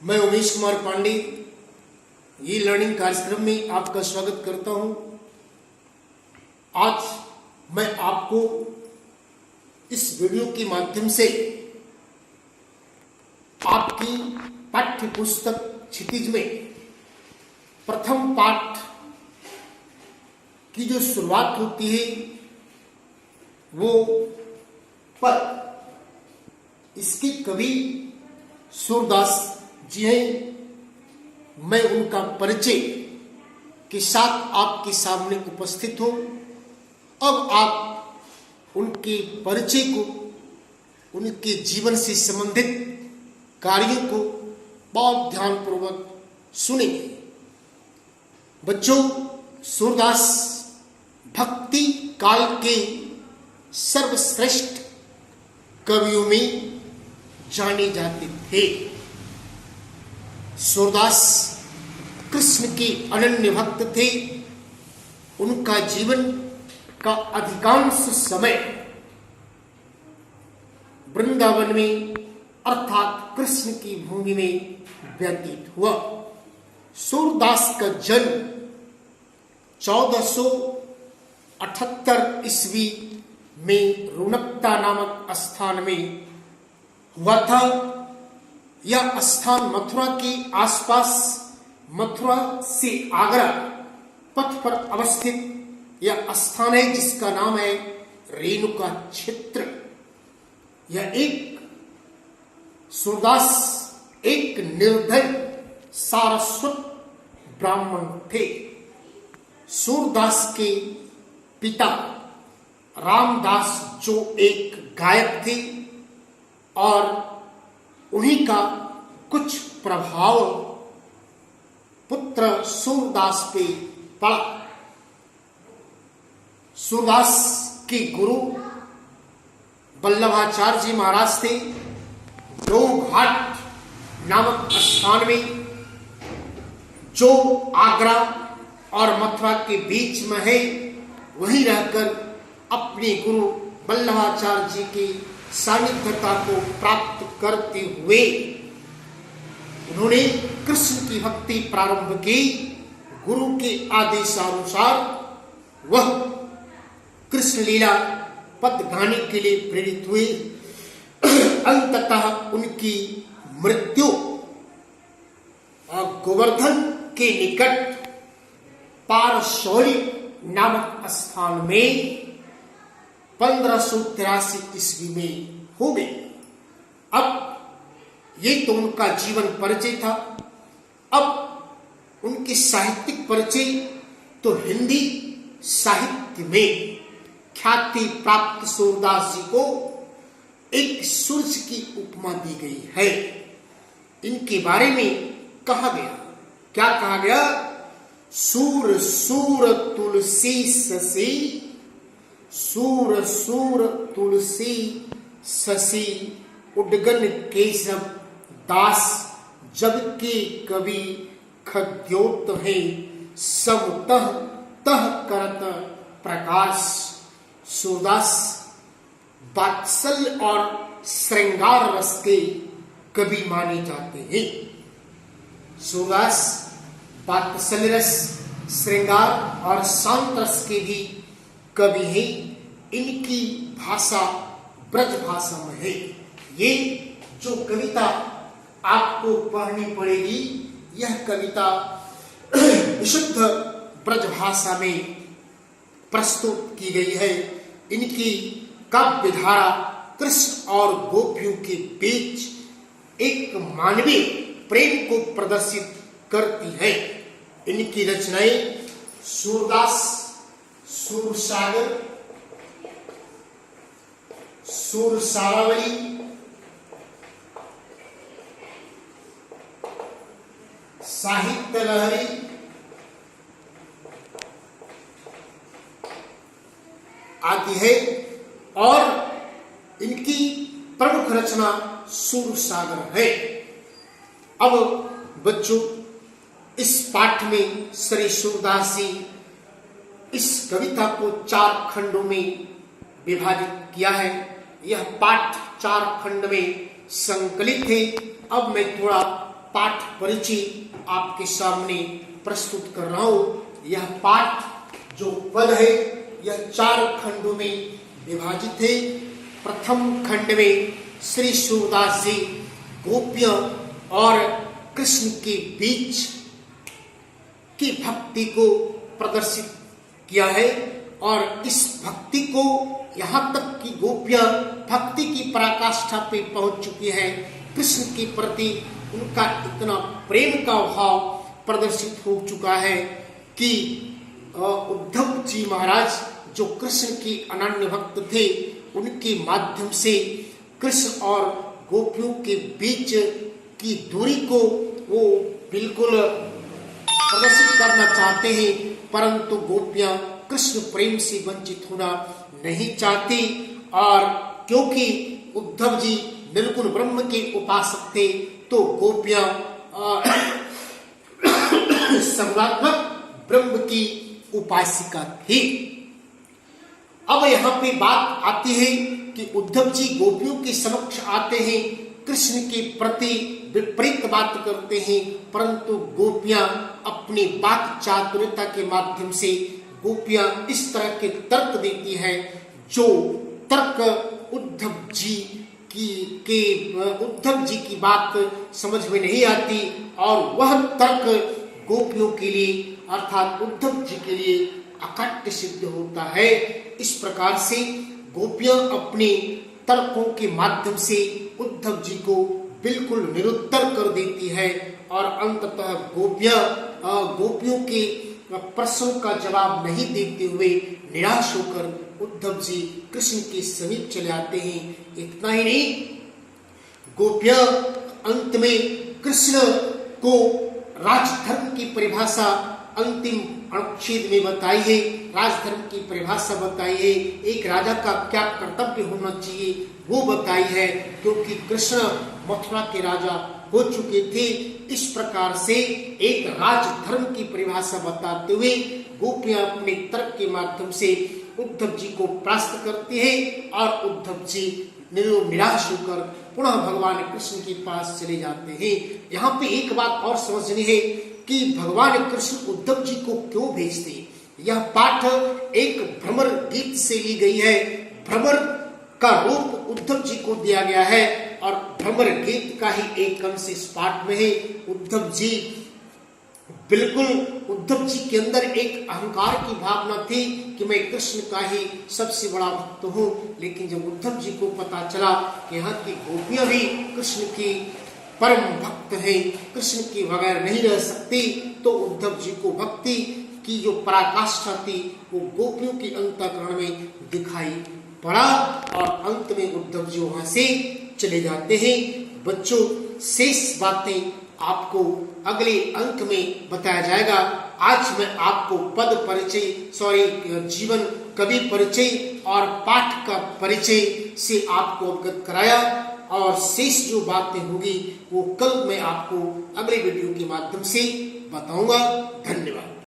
मैं उमेश कुमार पांडे ये लर्निंग कार्यक्रम में आपका स्वागत करता हूं। आज मैं आपको इस वीडियो के माध्यम से आपकी पाठ्य पुस्तक क्षितिज में प्रथम पाठ की जो शुरुआत होती है वो पर इसके कवि सूरदास जी हैं। मैं उनका परिचय के साथ आपके सामने उपस्थित हूं। अब आप उनके परिचय को, उनके जीवन से संबंधित कार्यों को बहुत ध्यानपूर्वक सुनेंगे। बच्चों, सूरदास भक्ति काल के सर्वश्रेष्ठ कवियों में जाने जाते थे। सूरदास कृष्ण के अनन्य भक्त थे। उनका जीवन का अधिकांश समय वृंदावन में अर्थात कृष्ण की भूमि में व्यतीत हुआ। सूरदास का जन्म 1478 ईस्वी में रुनकता नामक स्थान में हुआ था। यह स्थान मथुरा के आसपास, मथुरा से आगरा पथ पर अवस्थित यह स्थान है जिसका नाम है रेणुका क्षेत्र। यह सूरदास एक निर्धन सारस्वत ब्राह्मण थे। सूरदास के पिता रामदास जो एक गायक थे और उन्हीं का कुछ प्रभाव पुत्र सूरदास पे पड़ा। सूरदास के गुरु वल्लभाचार्य जी महाराज थे। दो घाट नामक स्थान में जो आगरा और मथुरा के बीच में है, वहीं रहकर अपने गुरु वल्लभाचार्य जी की सानिध्यता को प्राप्त करते हुए उन्होंने कृष्ण की भक्ति प्रारंभ की। गुरु के आदेशानुसार वह कृष्ण लीला पद गाने के लिए प्रेरित हुए। अंततः उनकी मृत्यु गोवर्धन के निकट पारसौली नामक स्थान में 1583 ईस्वी में हो गई। अब ये तो उनका जीवन परिचय था। अब उनके साहित्यिक परिचय तो हिंदी साहित्य में ख्याति प्राप्त सूरदास जी को एक सूरज की उपमा दी गई है। इनके बारे में कहा गया, क्या कहा गया? सूर सूर तुलसी ससी, सूर सूर तुलसी शशि, उडगन केशव दास, जबकि कवि खद्योत है सब तह तह करत प्रकाश। सूरदास वात्सल्य और श्रृंगार रस के कवि माने जाते हैं। सूरदास वात्सल्य रस, श्रृंगार और शांत रस के भी कवि है। इनकी भाषा ब्रज भाषा में है। ये जो कविता आपको पढ़नी पड़ेगी, यह कविता विशुद्ध ब्रज भाषा में प्रस्तुत की गई है। इनकी काव्य धारा कृष्ण और गोपियों के बीच एक मानवीय प्रेम को प्रदर्शित करती है। इनकी रचनाएं सूरदास सूरसागर, सूरसारावली, साहित्य लहरी, आदि है। और इनकी प्रमुख रचना सूरसागर है। अब बच्चों, इस पाठ में श्री सूरदास जी इस कविता को 4 खंडों में विभाजित किया है। यह पाठ 4 खंड में संकलित है। अब मैं थोड़ा पाठ परिचय आपके सामने प्रस्तुत कर रहा हूं। यह पाठ जो पद है यह 4 खंडों में विभाजित है। प्रथम खंड में श्री सूरदास जी गोपियों और कृष्ण के बीच की भक्ति को प्रदर्शित किया है और इस भक्ति को यहाँ तक कि गोपियां भक्ति की पराकाष्ठा पे पहुंच चुकी है। कृष्ण के प्रति उनका इतना प्रेम का भाव प्रदर्शित हो चुका है कि उद्धव जी महाराज जो कृष्ण के अनन्य भक्त थे, उनके माध्यम से कृष्ण और गोपियों के बीच की दूरी को वो बिल्कुल प्रदर्शित करना चाहते हैं, परंतु गोपियां कृष्ण प्रेम से वंचित होना नहीं चाहती। और क्योंकि उद्धव जी निर्गुण ब्रह्म के उपासक थे, तो गोपियां सर्वात्मक ब्रह्म की उपासिका थी। अब यहाँ पे बात आती है कि उद्धव जी गोपियों के समक्ष आते हैं, कृष्ण के प्रति विपरीत बात करते हैं, परंतु गोपियां अपनी बात चातुर्यता के माध्यम से गोपियां इस तरह के तर्क देती हैं जो तर्क उद्धव जी की बात समझ में नहीं आती, और वह तर्क गोपियों के लिए अर्थात उद्धव जी के लिए अकट्य सिद्ध होता है। इस प्रकार से गोपियां अपने तर्कों के माध्यम से उद्धव जी को बिल्कुल निरुत्तर कर देती है और अंततः गोपियों के प्रश्नों का जवाब नहीं देते हुए निराश होकर उद्धव जी कृष्ण के समीप चले आते हैं। इतना ही नहीं, गोपियां अंत में कृष्ण को राजधर्म की परिभाषा अंतिम अनुच्छेद में बताई है। राजधर्म की परिभाषा बताई है, एक राजा का क्या कर्तव्य होना चाहिए वो बताई है, क्योंकि कृष्ण मथुरा के राजा हो चुके थे। इस प्रकार से एक राजधर्म की परिभाषा बताते हुए गोपियां अपने तर्क के माध्यम से उद्धव जी को परास्त करते हैं और उद्धव जी निराश होकर पुनः भगवान कृष्ण के पास चले जाते हैं। यहाँ पे एक बात और समझनी है कि भगवान कृष्ण उद्धव जी को क्यों भेजते। यह पाठ एक भ्रमर गीत से ली गई है। भ्रमर का रूप उद्धव जी को दिया गया है और भ्रमर गीत का ही एक अंश इस पाठ में है। उद्धव जी के अंदर एक अहंकार की भावना थी कि मैं कृष्ण का ही सबसे बड़ा भक्त हूँ, लेकिन जब उद्धव जी को पता चला कि यहाँ की गोपियां भी कृष्ण की परम भक्त हैं, कृष्ण के बगैर नहीं रह सकती, तो उद्धव जी को भक्ति की जो पराकाष्ठा थी वो गोपियों के अंतःकरण में दिखाई पड़ा और अंत में उद्धव जी वहां से चले जाते हैं। बच्चों, शेष बातें आपको अगले अंक में बताया जाएगा। आज मैं आपको पद परिचय जीवन कवि परिचय और पाठ का परिचय से आपको अवगत कराया और शेष जो बातें होगी वो कल मैं आपको अगले वीडियो के माध्यम से बताऊंगा। धन्यवाद।